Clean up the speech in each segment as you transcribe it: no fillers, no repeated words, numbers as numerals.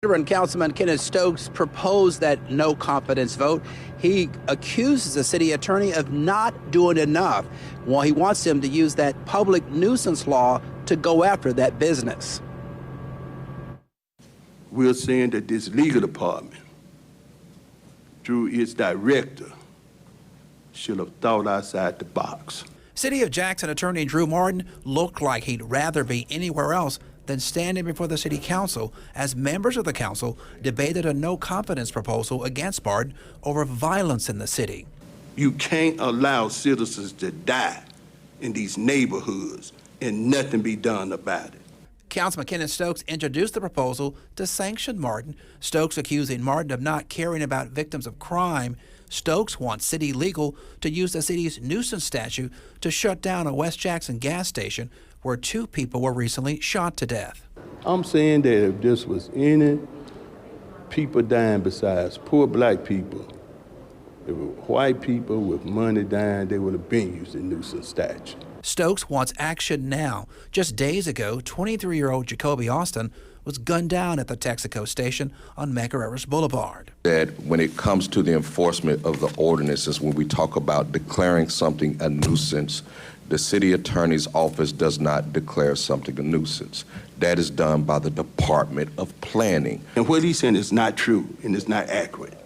And Councilman Kenneth Stokes proposed that no confidence vote. He accuses the city attorney of not doing enough. Well, he wants him to use that public nuisance law to go after that business. We're saying that this legal department, through its director, should have thought outside the box. City of Jackson Attorney Drew Martin looked like he'd rather be anywhere else than standing before the city council as members of the council debated a no confidence proposal against Martin over violence in the city. You can't allow citizens to die in these neighborhoods and nothing be done about it. Councilman Kenneth Stokes introduced the proposal to sanction Martin. Stokes accusing Martin of not caring about victims of crime. Stokes wants city legal to use the city's nuisance statute to shut down a West Jackson gas station where 2 people were recently shot to death. I'm saying that if this was any people dying besides poor black people, if it were white people with money dying, they would have been used the nuisance statute. Stokes wants action now. Just days ago, 23-year-old Jacoby Austin was gunned down at the Texaco station on Megareras Boulevard. That when it comes to the enforcement of the ordinances, when we talk about declaring something a nuisance, the city attorney's office does not declare something a nuisance. That is done by the Department of Planning. And what he's saying is not true and it's not accurate.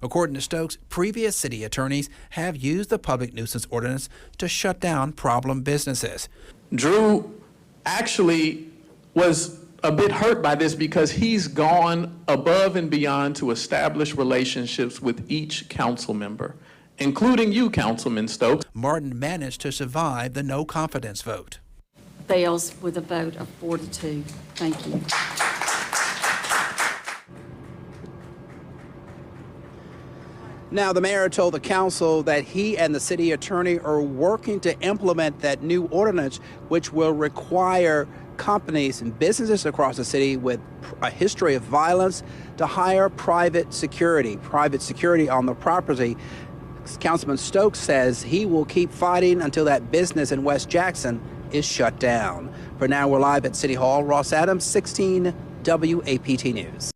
According to Stokes, previous city attorneys have used the public nuisance ordinance to shut down problem businesses. Drew actually was a bit hurt by this because he's gone above and beyond to establish relationships with each council member, including you, Councilman Stokes. Martin managed to survive the no confidence vote. Fails with a vote of 4-2. Thank you. Now, the mayor told the council that he and the city attorney are working to implement that new ordinance, which will require companies and businesses across the city with a history of violence to hire private security on the property. Councilman Stokes says he will keep fighting until that business in West Jackson is shut down. For now, we're live at City Hall. Ross Adams, 16 WAPT News.